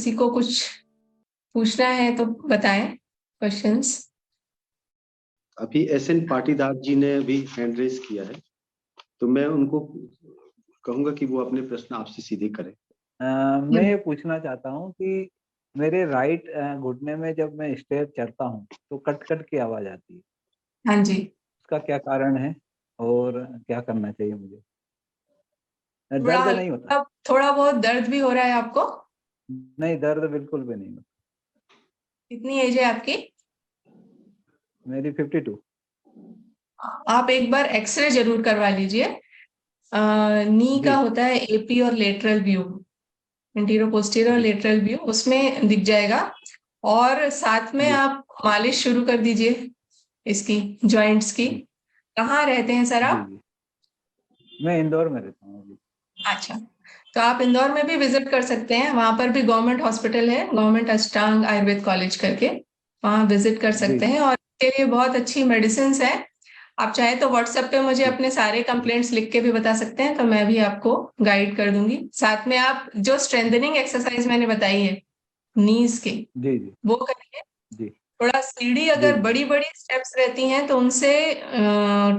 किसी को कुछ पूछना है तो बताएं क्वेश्चंस। अभी SN पाटीदार जी ने भी हैंड रेज किया है, तो मैं उनको कहूंगा कि वो अपने प्रश्न आपसे सीधे करें। मैं ये पूछना चाहता हूँ कि मेरे राइट घुटने में जब मैं स्टेयर चढ़ता हूँ तो कट कट की आवाज आती है। हाँ जी, उसका क्या कारण है और क्या करना चाहिए मुझे? थोड़ा दर्द नहीं होता? अब थोड़ा बहुत दर्द भी हो रहा है आपको? नहीं, दर्द बिल्कुल भी नहीं होता। कितनी एज है आपकी? मेरी 52। आप एक बार एक्सरे जरूर करवा लीजिए। नी का जी होता है AP और लेटरल व्यू, इंटीरियर पोस्टीरियर और जी लेटरल व्यू, उसमें दिख जाएगा। और साथ में जी आप मालिश शुरू कर दीजिए इसकी, जॉइंट्स की। जी कहाँ रहते हैं सर जी आप? जी। मैं इंदौर में रहता हूँ अभी। अच्छा, तो आप इंदौर में भी विजिट कर सकते हैं, वहां पर भी गवर्नमेंट हॉस्पिटल है, गवर्नमेंट अष्टांग आयुर्वेद कॉलेज करके, वहां विजिट कर जी सकते जी हैं। और इसके लिए बहुत अच्छी मेडिसिन है। आप चाहे तो व्हाट्सएप पे मुझे जी अपने सारे कंप्लेंट्स लिख के भी बता सकते हैं, तो मैं भी आपको गाइड कर दूंगी। साथ में आप जो स्ट्रेंथनिंग एक्सरसाइज मैंने बताई है नीज की, जी जी वो करिए। जी थोड़ा सीढ़ी जी अगर बड़ी बड़ी स्टेप्स रहती हैं तो उनसे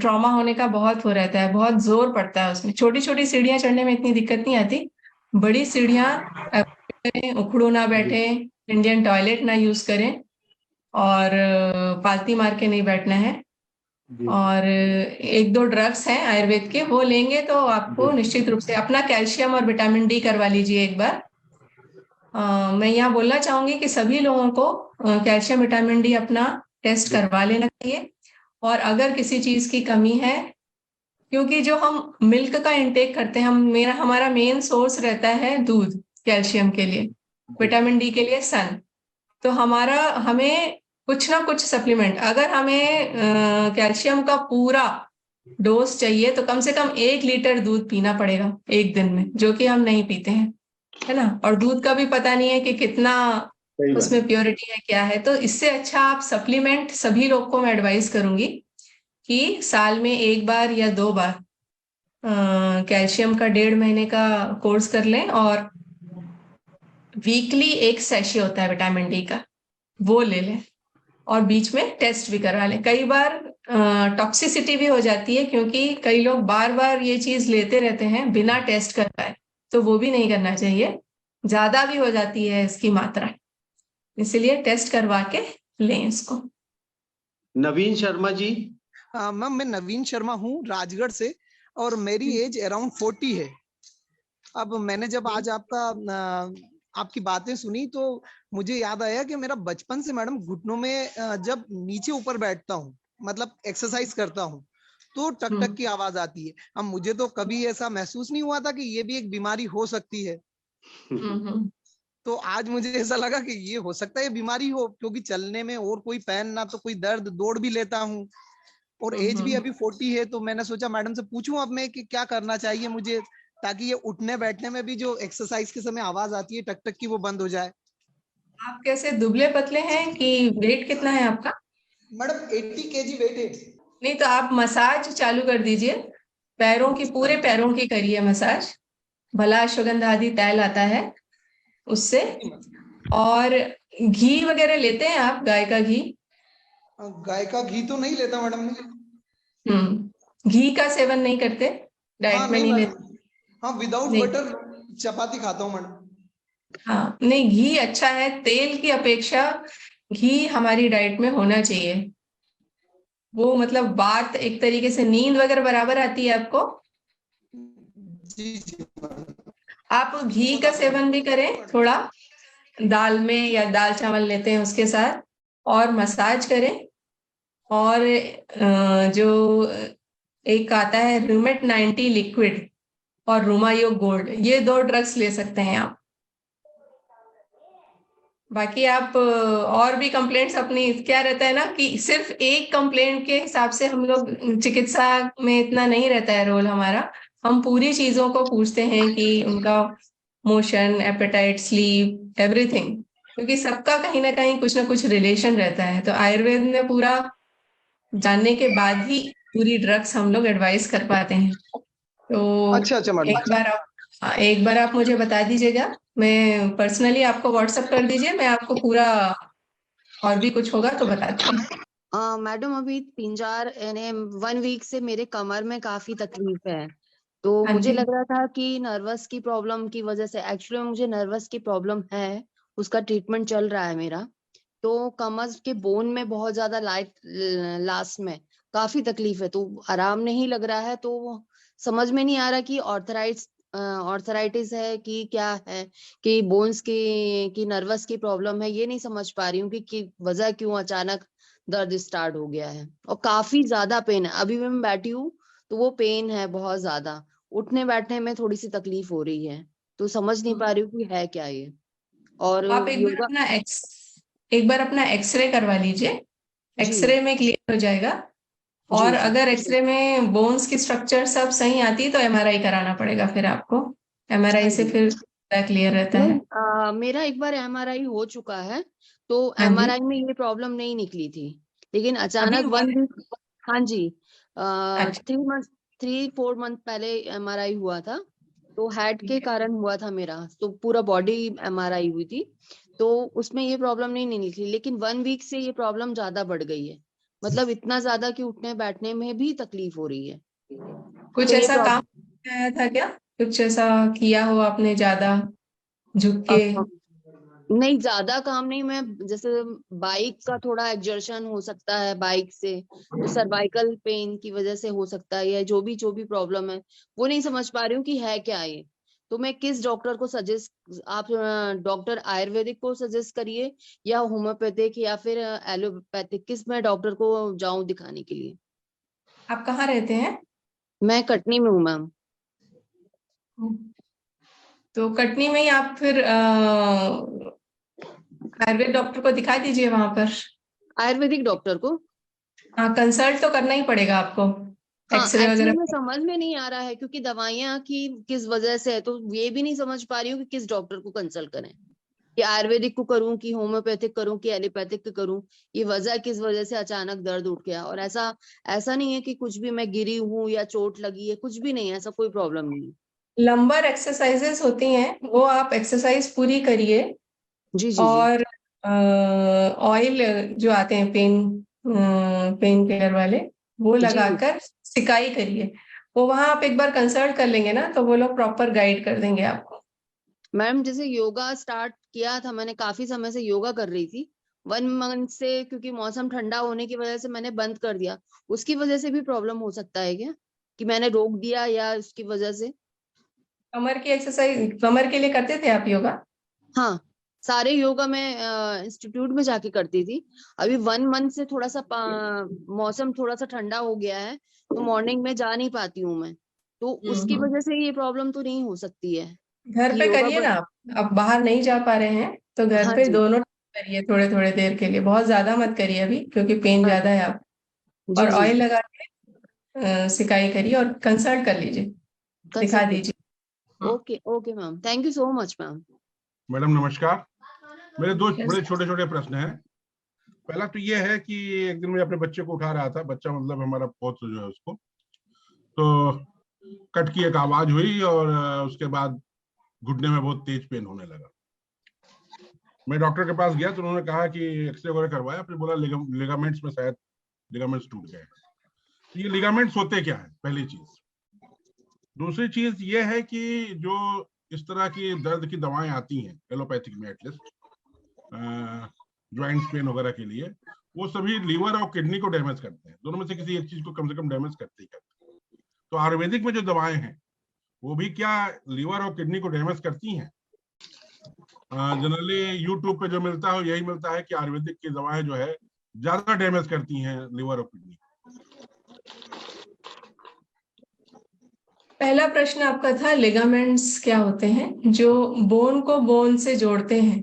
ट्रॉमा होने का बहुत हो रहता है, बहुत जोर पड़ता है उसमें। छोटी छोटी सीढ़ियां चढ़ने में इतनी दिक्कत नहीं आती, बड़ी सीढ़ियां उखड़ो ना जी बैठे, इंडियन टॉयलेट ना यूज करें, और पालती मार के नहीं बैठना है। जी और एक दो ड्रग्स हैं आयुर्वेद के, वो लेंगे तो आपको जी निश्चित रूप से अपना कैल्शियम और विटामिन डी करवा लीजिए एक बार। मैं यहाँ बोलना चाहूंगी कि सभी लोगों को कैल्शियम विटामिन डी अपना टेस्ट जी करवा लेना चाहिए। और अगर किसी चीज की कमी है, क्योंकि जो हम मिल्क का इंटेक करते हैं, हमारा मेन सोर्स रहता है दूध, कैल्शियम के लिए, जी विटामिन डी के लिए सन। तो हमें कुछ ना कुछ सप्लीमेंट, अगर हमें कैल्शियम का पूरा डोज चाहिए तो कम से कम 1 लीटर दूध पीना पड़ेगा एक दिन में, जो कि हम नहीं पीते हैं, है ना। और दूध का भी पता नहीं है कि कितना सही बात उसमें प्योरिटी है, क्या है। तो इससे अच्छा आप सप्लीमेंट, सभी लोग को मैं एडवाइस करूंगी कि साल में 1 बार या 2 बार कैल्शियम का 1.5 महीने का कोर्स कर लें, और वीकली एक सैशे होता है विटामिन डी का, वो ले लें। और बीच में टेस्ट भी करवा लें। कई बार टॉक्सिसिटी भी हो जाती है, क्योंकि कई लोग बार बार ये चीज लेते रहते हैं बिना टेस्ट करवाए, तो वो भी नहीं करना चाहिए। ज्यादा भी हो जाती है इसकी मात्रा, इसलिए टेस्ट करवा के लें इसको। नवीन शर्मा जी। मैम, मैं नवीन शर्मा हूँ राजगढ़ से, और मेरी एज अराउंड 40 है। अब मैंने जब आज आपकी बातें सुनी तो मुझे याद आया कि मेरा बचपन से मैडम घुटनों में जब नीचे ऊपर बैठता हूँ, मतलब एक्सरसाइज करता हूँ, तो टक टक की आवाज आती है। अब मुझे तो कभी ऐसा महसूस नहीं हुआ था कि ये भी एक बीमारी हो सकती है। तो आज मुझे ऐसा लगा कि ये हो सकता है बीमारी हो, क्योंकि चलने में और कोई पैन ना तो कोई दर्द, दौड़ भी लेता हूँ, और एज भी अभी 40 है। तो मैंने सोचा मैडम से पूछूं अब मैं कि क्या करना चाहिए मुझे, ताकि ये उठने बैठने में भी जो एक्सरसाइज के समय आवाज आती है टक टक की, वो बंद हो जाए। आप कैसे दुबले पतले हैं कि वेट कितना है आपका? मैडम 80 kg वेट है। नहीं तो आप मसाज चालू कर दीजिए, पैरों की, पूरे पैरों की करिए मसाज। भला अश्वगंधा तैल आता है उससे। और घी वगैरह लेते हैं आप, गाय का घी? गाय का घी तो नहीं लेता मैडम। घी का सेवन नहीं करते, हाँ डाइट में नहीं नहीं मैडम, लेते? हाँ विदाउट नहीं, बटर चपाती खाता हूँ मैडम। हाँ नहीं, घी अच्छा है, तेल की अपेक्षा घी हमारी डाइट में होना चाहिए। वो मतलब बात एक तरीके से, नींद वगैरह बराबर आती है आपको? जी जी आप घी का सेवन भी करें थोड़ा, दाल में, या दाल चावल लेते हैं उसके साथ, और मसाज करें। और जो एक आता है रूमेट 90 लिक्विड और रूमायो गोल्ड, ये 2 ड्रग्स ले सकते हैं आप। बाकी आप और भी कंप्लेंट्स अपनी, क्या रहता है ना कि सिर्फ एक कंप्लेंट के हिसाब से हम लोग, चिकित्सा में इतना नहीं रहता है रोल हमारा। हम पूरी चीजों को पूछते हैं कि उनका मोशन, एपेटाइट, स्लीप, एवरीथिंग, क्योंकि सबका कहीं ना कुछ रिलेशन रहता है। तो आयुर्वेद में पूरा जानने के बाद ही पूरी ड्रग्स हम लोग एडवाइस कर पाते हैं। तो अच्छा एक मैडम। बार आप एक बार आप मुझे बता दीजिएगा, मैं पर्सनली आपको व्हाट्सएप कर दीजिए, मैं आपको पूरा और भी कुछ होगा तो बताती हूँ। मैडम अभी 3-4 यानी 1 वीक से मेरे कमर में काफी तकलीफ है, तो हाँ मुझे जी। लग रहा था कि नर्वस की प्रॉब्लम की वजह से, एक्चुअली मुझे नर्वस की प्रॉब्लम है, उसका ट्रीटमेंट चल रहा है मेरा। तो कमर के बोन में बहुत ज्यादा लास्ट में काफी तकलीफ है, तो आराम नहीं लग रहा है। तो समझ में नहीं आ रहा कि ऑर्थराइटिस है कि क्या है, कि बोन्स की नर्वस की प्रॉब्लम है, ये नहीं समझ पा रही हूँ कि वजह क्यों अचानक दर्द स्टार्ट हो गया है। और काफी ज्यादा पेन है, अभी मैं बैठी हूँ तो वो पेन है बहुत ज्यादा, उठने बैठने में थोड़ी सी तकलीफ हो रही है, तो समझ नहीं पा रही हूँ कि है क्या ये। और आप योगा। एक बार अपना एक्सरे करवा लीजिए, जी एक्सरे में क्लियर हो जाएगा। जी और जी। अगर एक्सरे में बोन्स की स्ट्रक्चर सब सही आती है तो एमआरआई कराना पड़ेगा फिर आपको, एमआरआई हाँ से जी। फिर क्लियर रहता नहीं, है। मेरा एक बार एमआरआई हो चुका है, तो हाँ जी। एमआरआई में ये प्रॉब्लम नहीं निकली थी, लेकिन अभी अचानक हुआ 1 है? वीक। हाँ जी। अच्छा। 3-4 मंथ पहले एमआरआई हुआ था, तो हेड के कारण हुआ था मेरा, तो पूरा बॉडी एमआरआई हुई थी, तो उसमें ये प्रॉब्लम नहीं निकली। लेकिन 1 वीक से ये प्रॉब्लम ज्यादा बढ़ गई है, मतलब इतना ज्यादा कि उठने बैठने में भी तकलीफ हो रही है। कुछ तो ये ऐसा काम आया था क्या, कुछ ऐसा किया हो आपने ज्यादा झुक के? नहीं, ज्यादा काम नहीं, मैं जैसे बाइक का थोड़ा एक्सर्शन हो सकता है बाइक से, तो सर्वाइकल पेन की वजह से हो सकता है, या जो भी प्रॉब्लम है वो नहीं समझ पा रही हूँ कि है क्या ये। तो मैं किस डॉक्टर को सजेस्ट, आप डॉक्टर आयुर्वेदिक को सजेस्ट करिए, या होम्योपैथिक, या फिर एलोपैथिक, किस में डॉक्टर को जाऊं दिखाने के लिए? आप कहाँ रहते हैं? मैं कटनी में हूँ मैम। तो कटनी में ही आप फिर आयुर्वेद डॉक्टर को दिखा दीजिए वहां पर। आयुर्वेदिक डॉक्टर को? हाँ, कंसल्ट तो करना ही पड़ेगा आपको, हाँ, एक्सरे एक्चुअली वगैरह। में समझ में नहीं आ रहा है, क्योंकि दवाइयाँ की किस वजह से है, तो ये भी नहीं समझ पा रही हूँ कि किस डॉक्टर को कंसल्ट करें, कि आयुर्वेदिक को करूं, कि होम्योपैथिक करूं, कि एलोपैथिक को करूं। ये वजह किस वजह से अचानक दर्द उठ गया, और ऐसा ऐसा नहीं है कि कुछ भी मैं गिरी हूं या चोट लगी है, कुछ भी नहीं है, ऐसा कोई प्रॉब्लम नहीं है। लंबर एक्सरसाइजेस होती हैं, वो आप एक्सरसाइज पूरी करिए। जी जी जी। और ऑयल जो आते हैं पेन किलर वाले, वो जी जी। लगाकर सिकाई करिए। वो वहां आप एक बार कंसल्ट कर लेंगे ना, तो वो लोग प्रॉपर गाइड कर देंगे आपको। मैम जैसे योगा स्टार्ट किया था मैंने, काफी समय से योगा कर रही थी, 1 मंथ से, क्योंकि मौसम ठंडा होने की वजह से मैंने बंद कर दिया। उसकी वजह से भी प्रॉब्लम हो सकता है क्या, कि मैंने रोक दिया, या उसकी वजह से? कमर की एक्सरसाइज, कमर के लिए करते थे आप योगा? हाँ, सारे योगा मैं इंस्टीट्यूट में जाके करती थी। अभी 1 मंथ से थोड़ा सा मौसम थोड़ा सा ठंडा हो गया है, तो मॉर्निंग में जा नहीं पाती हूँ मैं, तो उसकी हम्म। वजह से ये प्रॉब्लम तो नहीं हो सकती है घर कि पे योगा करिए ना बंद। आप बाहर नहीं जा पा रहे हैं तो घर हाँ पे जी। दोनों करिए, थोड़े थोड़े देर के लिए, बहुत ज्यादा मत करिए अभी क्योंकि पेन हाँ ज्यादा है आप। जी और जी। ऑयल लगा के सिकाई करिए और कंसल्ट कर लीजिए, दिखा कंसल्ट कर। दीजिए। हाँ। Okay okay ma'am, thank you so much ma'am. Madam नमस्कार। मेरे दो Yes. बड़े छोटे छोटे प्रश्न हैं। पहला तो ये है कि एक दिन मैं अपने बच्चे को उठा रहा था, बच्चा मतलब हमारा बहुत जो है उसको, तो कट की एक आवाज हुई और उसके बाद घुटने में बहुत तेज पेन होने लगा। मैं डॉक्टर के पास गया तो उन्होंने कहा कि एक्सरे वगैरह करवाया, फिर बोला लिगामेंट्स में शायद लिगामेंट्स टूट गए। तो ये लिगामेंट्स होते क्या है, पहली चीज। दूसरी चीज ये है कि जो इस तरह की दर्द की दवाएं आती हैं एलोपैथिक में, एटलीस्ट ज्वाइंट्स पेन वगैरह के लिए, वो सभी लीवर और किडनी को डैमेज करते हैं, दोनों में से किसी एक चीज को कम से कम डैमेज करते ही करते हैं। तो आयुर्वेदिक में जो दवाएं हैं वो भी क्या लीवर और किडनी को डैमेज करती हैं? जनरली यूट्यूब पे जो मिलता है यही मिलता है कि आयुर्वेदिक की दवाएं जो है ज्यादा डैमेज करती हैं लीवर और किडनी। पहला प्रश्न आपका था लिगामेंट्स क्या होते हैं, जो बोन को बोन से जोड़ते हैं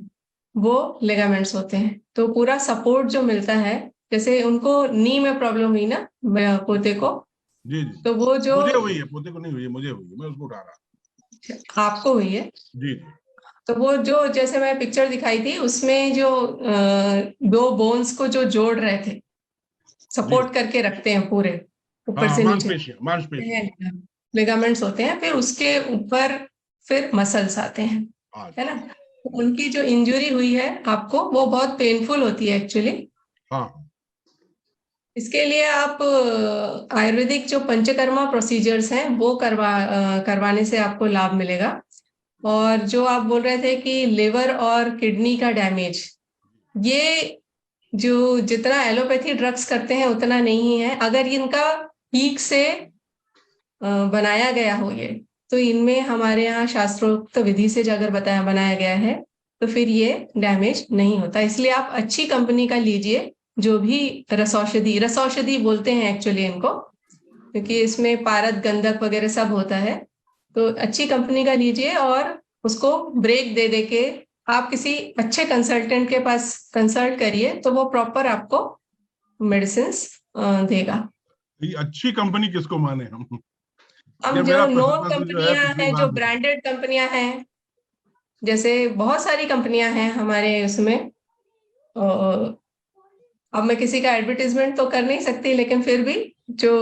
वो लिगामेंट्स होते हैं। तो पूरा सपोर्ट जो मिलता है, जैसे उनको नी में प्रॉब्लम हुई ना पोते को, जी जी। तो वो जो मुझे हुई है, पोते को नहीं हुई है, मुझे हुई है, मैं उसको उठा रहा। आपको हुई है, जी जी। तो वो जो जैसे मैं पिक्चर दिखाई थी उसमें जो दो बोन्स को जो जोड़ रहे थे, सपोर्ट करके रखते हैं पूरे ऊपर हाँ, से नीचे, मांसपेशियां मांसपेशियां। लिगामेंट्स होते हैं। फिर उसके ऊपर फिर मसल्स आते हैं, अच्छा, है ना। तो उनकी जो इंजरी हुई है आपको, वो बहुत पेनफुल होती है एक्चुअली। हाँ, इसके लिए आप आयुर्वेदिक जो पंचकर्मा प्रोसीजर्स हैं वो करवाने से आपको लाभ मिलेगा। और जो आप बोल रहे थे कि लिवर और किडनी का डैमेज, ये जो जितना एलोपैथी ड्रग्स करते हैं उतना नहीं है। अगर इनका ठीक से बनाया गया हो ये, तो इनमें हमारे यहाँ शास्त्रोक्त विधि से अगर बनाया गया है तो फिर ये डैमेज नहीं होता। इसलिए आप अच्छी कंपनी का लीजिए, जो भी रसौषधि बोलते हैं एक्चुअली इनको, क्योंकि इसमें पारद गंधक वगैरह सब होता है। तो अच्छी कंपनी का लीजिए और उसको ब्रेक दे दे के आप किसी अच्छे कंसल्टेंट के पास कंसल्ट करिए, तो वो प्रॉपर आपको मेडिसिन देगा। ये अच्छी कंपनी किसको माने हम? अब ये जो मेरा नोन प्रश्न जो है कंपनियां पिछली हैं, बार जो भी। ब्रांडेड कंपनियां हैं, जैसे बहुत सारी कंपनियां हैं हमारे उसमें। अब मैं किसी का एडवर्टीजमेंट तो कर नहीं सकती, लेकिन फिर भी जो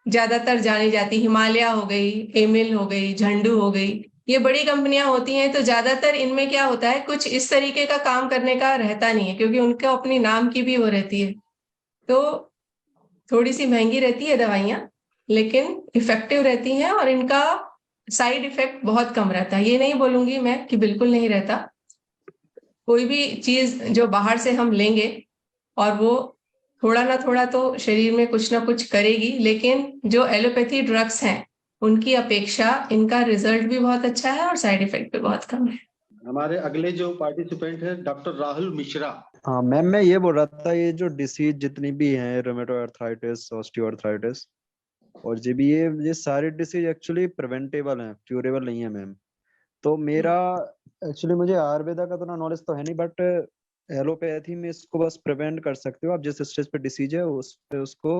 ज्यादातर जानी जाती, हिमालय हो गई, एमिल हो गई, झंडू हो गई, ये बड़ी कंपनियां होती हैं। तो ज्यादातर इनमें क्या होता है, कुछ इस तरीके का काम करने का रहता नहीं है, क्योंकि उनके अपनी नाम की भी वो रहती है। तो थोड़ी सी महंगी रहती है दवाइयां, लेकिन इफेक्टिव रहती हैं और इनका साइड इफेक्ट बहुत कम रहता है। ये नहीं बोलूंगी मैं कि बिल्कुल नहीं रहता। कोई भी चीज जो बाहर से हम लेंगे और वो थोड़ा ना थोड़ा तो शरीर में कुछ ना कुछ करेगी, लेकिन जो एलोपैथी ड्रग्स हैं उनकी अपेक्षा इनका रिजल्ट भी बहुत अच्छा है और साइड इफेक्ट भी बहुत कम है। हमारे अगले जो पार्टिसिपेंट है डॉक्टर राहुल मिश्रा। हाँ मैम, मैं ये बोल रहा था, ये जो डिसीज जितनी भी हैं, रोमेटो अर्थराइटिस, ऑस्टियोआर्थराइटिस और ये सारी डिसीज एक्चुअली प्रिवेंटेबल हैं, क्यूरेबल नहीं है मैम। तो मेरा एक्चुअली मुझे आयुर्वेदा का तो ना नॉलेज तो है नहीं, बट एलोपैथी में इसको बस प्रिवेंट कर सकते हो आप। जिस स्टेज पे डिसीज है उस पे उसको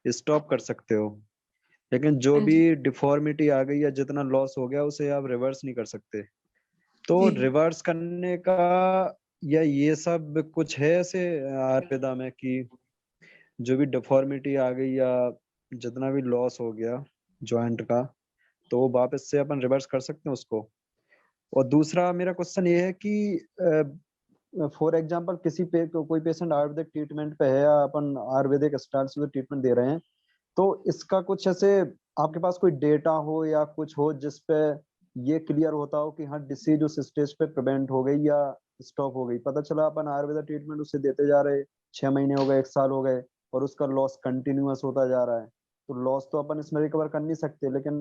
स्टॉप कर सकते हो, लेकिन जो हाँ भी जी, डिफॉर्मिटी आ गई या जितना लॉस हो गया उसे आप रिवर्स नहीं कर सकते। तो जी। रिवर्स करने का या ये सब कुछ है ऐसे आयुर्वेदा में कि जो भी डिफॉर्मिटी आ गई या जितना भी लॉस हो गया जॉइंट का, तो वो वापस से अपन रिवर्स कर सकते हैं उसको। और दूसरा मेरा क्वेश्चन ये है कि फॉर एग्जांपल कोई पेशेंट आयुर्वेदिक ट्रीटमेंट पे है या अपन आयुर्वेदिक स्टाइल से ट्रीटमेंट दे रहे हैं, तो इसका कुछ ऐसे आपके पास कोई डेटा हो या कुछ हो जिसपे ये क्लियर होता हो कि हाँ डिसीज उस स्टेज पे प्रिवेंट हो गई या स्टॉप हो गई। पता चला अपन आयुर्वेदा ट्रीटमेंट उसे देते जा रहे, 6 महीने हो गए, 1 साल हो गए, और उसका लॉस कंटिन्यूअस होता जा रहा है। तो लॉस तो अपन इसमें रिकवर कर नहीं सकते, लेकिन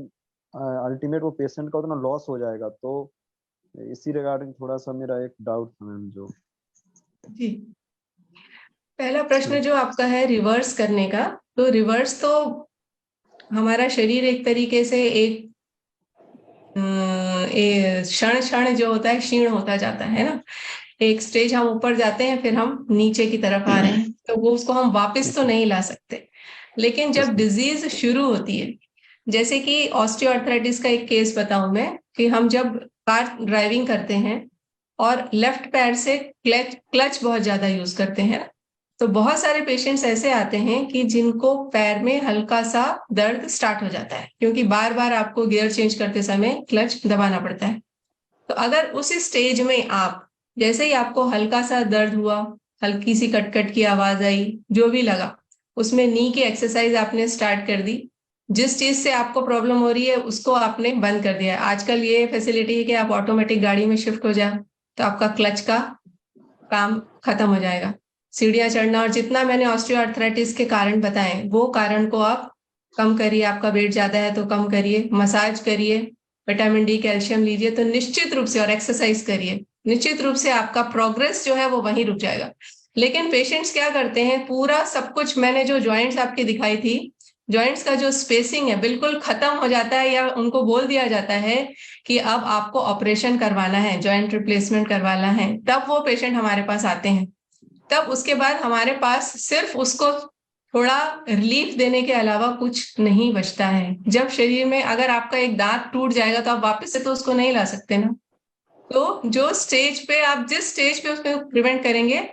अल्टीमेट वो पेशेंट का उतना लॉस हो जाएगा। तो इसी रिगार्डिंग थोड़ा सा मेरा एक डाउट था मैम। जो जी, पहला प्रश्न जो आपका है रिवर्स करने का, तो रिवर्स तो हमारा शरीर एक तरीके से एक क्षण क्षण जो होता है क्षीण होता जाता है ना। एक स्टेज हम ऊपर जाते हैं, फिर हम नीचे की तरफ आ रहे हैं, तो वो उसको हम वापस तो नहीं ला सकते। लेकिन जब डिजीज शुरू होती है, जैसे कि ऑस्टियोआर्थराइटिस का एक केस बताऊं मैं, कि हम जब कार ड्राइविंग करते हैं और लेफ्ट पैर से क्लच बहुत ज्यादा यूज करते हैं, तो बहुत सारे पेशेंट्स ऐसे आते हैं कि जिनको पैर में हल्का सा दर्द स्टार्ट हो जाता है, क्योंकि बार बार आपको गियर चेंज करते समय क्लच दबाना पड़ता है। तो अगर उस स्टेज में आप, जैसे ही आपको हल्का सा दर्द हुआ, हल्की सी कटकट की आवाज आई, जो भी लगा, उसमें नी की एक्सरसाइज आपने स्टार्ट कर दी, जिस चीज से आपको प्रॉब्लम हो रही है उसको आपने बंद कर दिया। आजकल ये फैसिलिटी है कि आप ऑटोमेटिक गाड़ी में शिफ्ट हो जाए, तो आपका क्लच का काम खत्म हो जाएगा। सीढ़ियां चढ़ना, और जितना मैंने ऑस्टियोआर्थराइटिस के कारण बताए वो कारण को आप कम करिए। आपका वेट ज्यादा है तो कम करिए, मसाज करिए, विटामिन डी कैल्शियम लीजिए, तो निश्चित रूप से, और एक्सरसाइज करिए, निश्चित रूप से आपका प्रोग्रेस जो है वो वहीं रुक जाएगा। लेकिन पेशेंट्स क्या करते हैं, पूरा सब कुछ मैंने जो जॉइंट्स आपकी दिखाई थी, जॉइंट्स का जो स्पेसिंग है बिल्कुल खत्म हो जाता है, या उनको बोल दिया जाता है कि अब आपको ऑपरेशन करवाना है, जॉइंट रिप्लेसमेंट करवाना है, तब वो पेशेंट हमारे पास आते हैं। तब उसके बाद हमारे पास सिर्फ उसको थोड़ा रिलीफ देने के अलावा कुछ नहीं बचता है। जब शरीर में अगर आपका एक दांत टूट जाएगा तो आप वापस से तो उसको नहीं ला सकते ना। तो जो स्टेज पे आप, जिस स्टेज पे उसको प्रिवेंट करेंगे,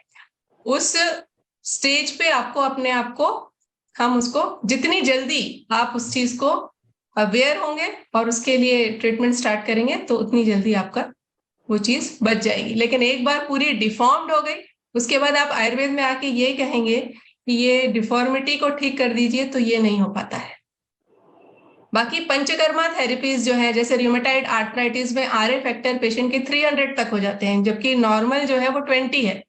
उस स्टेज पे आपको अपने आप को, हम उसको जितनी जल्दी आप उस चीज को अवेयर होंगे और उसके लिए ट्रीटमेंट स्टार्ट करेंगे तो उतनी जल्दी आपका वो चीज बच जाएगी। लेकिन एक बार पूरी डिफॉर्म्ड हो गई, उसके बाद आप आयुर्वेद में आके ये कहेंगे कि ये डिफॉर्मिटी को ठीक कर दीजिए, तो ये नहीं हो पाता है। बाकी पंचकर्मा थेरेपीज जो है, जैसे रूमेटाइड आर्थराइटिस में RA फैक्टर पेशेंट के 300 तक हो जाते हैं, जबकि नॉर्मल जो है वो 20 है।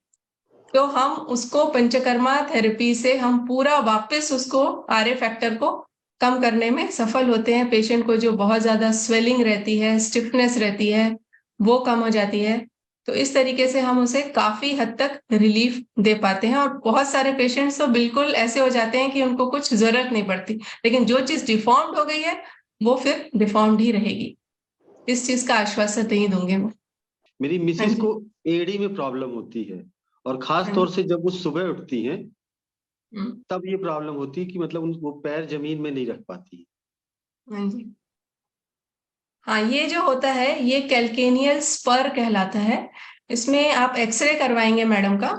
तो हम उसको पंचकर्मा थेरेपी से हम पूरा वापस उसको RA फैक्टर को कम करने में सफल होते हैं। पेशेंट को जो बहुत ज्यादा स्वेलिंग रहती है, स्टिफनेस रहती है, वो कम हो जाती है। तो इस तरीके से हम उसे काफी हद तक रिलीफ दे पाते हैं। और बहुत सारे पेशेंट्स तो बिल्कुल ऐसे हो जाते हैं कि उनको कुछ जरूरत नहीं पड़ती, लेकिन जो चीज डिफॉर्म्ड हो गई है वो फिर डिफॉर्म्ड ही रहेगी। इस चीज का आश्वासन नहीं दूंगे मैं। मेरी हाँ मिसेस जी। को एड़ी में प्रॉब्लम होती है, और खास हाँ तौर जी। से जब वो सुबह उठती हैं हम्म, तब ये प्रॉब्लम होती है कि मतलब वो पैर जमीन में नहीं रख पाती। हाँ जी। हाँ, ये जो होता है ये कैल्केनियल स्पर कहलाता है। इसमें आप एक्सरे करवाएंगे मैडम का,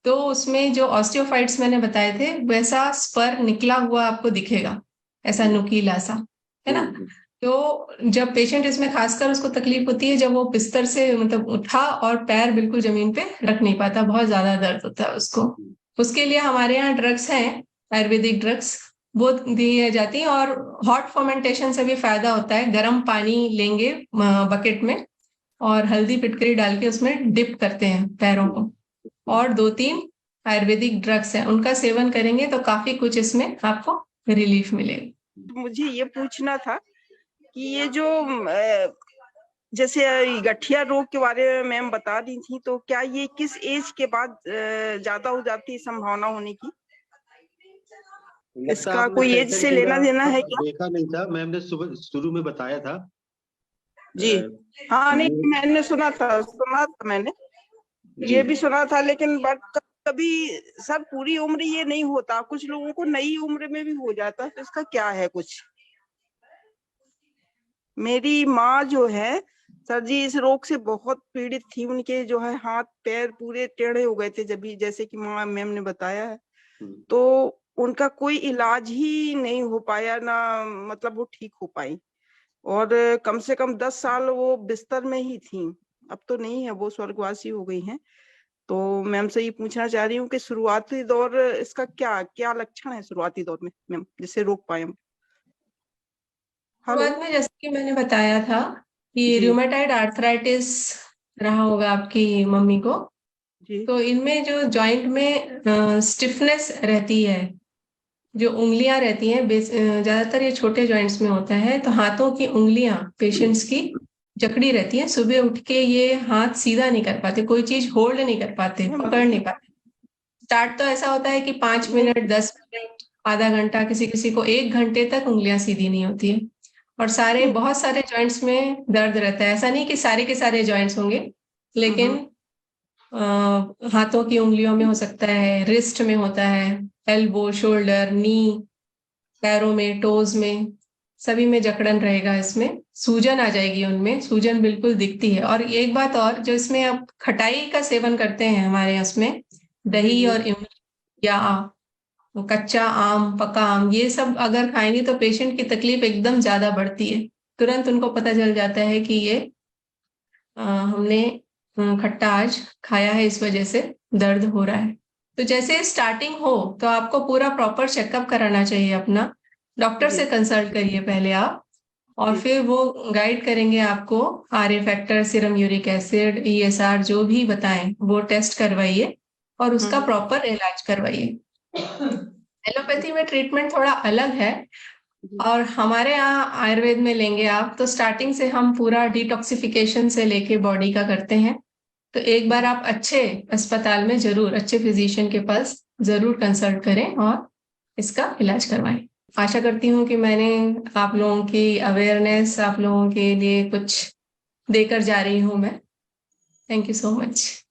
तो उसमें जो ऑस्टियोफाइट्स मैंने बताए थे वैसा स्पर निकला हुआ आपको दिखेगा, ऐसा नुकीला सा, है ना। हम्म। तो जब पेशेंट, इसमें खासकर उसको तकलीफ होती है जब वो बिस्तर से मतलब उठा और पैर बिल्कुल जमीन पे रख नहीं पाता, बहुत ज्यादा दर्द होता है उसको। उसके लिए हमारे यहाँ ड्रग्स हैं, आयुर्वेदिक ड्रग्स, वो दी जाती है। और हॉट फर्मेंटेशन से भी फायदा होता है। गर्म पानी लेंगे बकेट में और हल्दी फिटकरी डाल के उसमें डिप करते हैं पैरों को, और 2-3 आयुर्वेदिक ड्रग्स हैं, उनका सेवन करेंगे तो काफी कुछ इसमें आपको रिलीफ मिलेगा। मुझे ये पूछना था कि ये जो जैसे गठिया रोग के बारे में मैम बता रही थी, तो क्या ये किस एज के बाद ज्यादा हो जाती है संभावना होने की? इसका कोई एज से लेना देना है क्या? देखा नहीं था मैम ने, सुबह शुरू में बताया था जी हाँ, नहीं मैंने सुना था मैंने ये भी सुना था, लेकिन बट कभी सर पूरी उम्र ये नहीं होता, कुछ लोगों को नई उम्र में भी हो जाता है, तो इसका क्या है कुछ? मेरी माँ जो है सर जी इस रोग से बहुत पीड़ित थी, उनके जो है हाथ पैर पूरे टेढ़े हो गए थे, जब भी जैसे कि माँ मैम ने बताया है, तो उनका कोई इलाज ही नहीं हो पाया ना, मतलब वो ठीक हो पाई। और कम से कम 10 साल वो बिस्तर में ही थी, अब तो नहीं है, वो स्वर्गवासी हो गई हैं। तो मैम से ये पूछना चाह रही हूँ कि शुरुआती दौर इसका क्या क्या लक्षण है शुरुआती दौर में मैम, जिससे रोक पाए हम? शुरुआत में जैसे कि मैंने बताया था कि जी रूमेटाइड आर्थराइटिस रहा होगा आपकी मम्मी को, जी तो इनमें जो जॉइंट में स्टिफनेस रहती है, जो उंगलियां रहती हैं, ज्यादातर ये छोटे जॉइंट्स में होता है, तो हाथों की उंगलियां पेशेंट्स की जकड़ी रहती है। सुबह उठ के ये हाथ सीधा नहीं कर पाते, कोई चीज होल्ड नहीं कर पाते, मैम, पकड़ नहीं पाते। स्टार्ट तो ऐसा होता है कि 5 मिनट, 10 मिनट, आधा घंटा, किसी किसी को 1 घंटे तक उंगलियां सीधी नहीं होती है। और बहुत सारे जॉइंट्स में दर्द रहता है। ऐसा नहीं कि सारे के सारे जॉइंट्स होंगे, लेकिन हाथों की उंगलियों में हो सकता है, रिस्ट में होता है, एल्बो, शोल्डर, नी, पैरों में, टोज में, सभी में जकड़न रहेगा। इसमें सूजन आ जाएगी, उनमें सूजन बिल्कुल दिखती है। और एक बात और, जो इसमें आप खटाई का सेवन करते हैं हमारे यहाँ, उसमें दही और इमली या कच्चा आम, पका आम, ये सब अगर खाएंगे तो पेशेंट की तकलीफ एकदम ज्यादा बढ़ती है। तुरंत उनको पता चल जाता है कि ये हमने खट्टा आज खाया है, इस वजह से दर्द हो रहा है। तो जैसे स्टार्टिंग हो तो आपको पूरा प्रॉपर चेकअप कराना चाहिए अपना। डॉक्टर से कंसल्ट करिए पहले आप, और फिर वो गाइड करेंगे आपको। RA factor, serum uric acid, ESR जो भी बताएं वो टेस्ट करवाइए और उसका प्रॉपर इलाज करवाइए। एलोपैथी में ट्रीटमेंट थोड़ा अलग है, और हमारे यहाँ आयुर्वेद में लेंगे आप तो स्टार्टिंग से हम पूरा डिटॉक्सिफिकेशन से लेके बॉडी का करते हैं। तो एक बार आप अच्छे अस्पताल में जरूर, अच्छे फिजिशियन के पास जरूर कंसल्ट करें और इसका इलाज करवाएं। आशा करती हूँ कि मैंने आप लोगों की अवेयरनेस, आप लोगों के लिए कुछ देकर जा रही हूँ मैं। Thank you so much.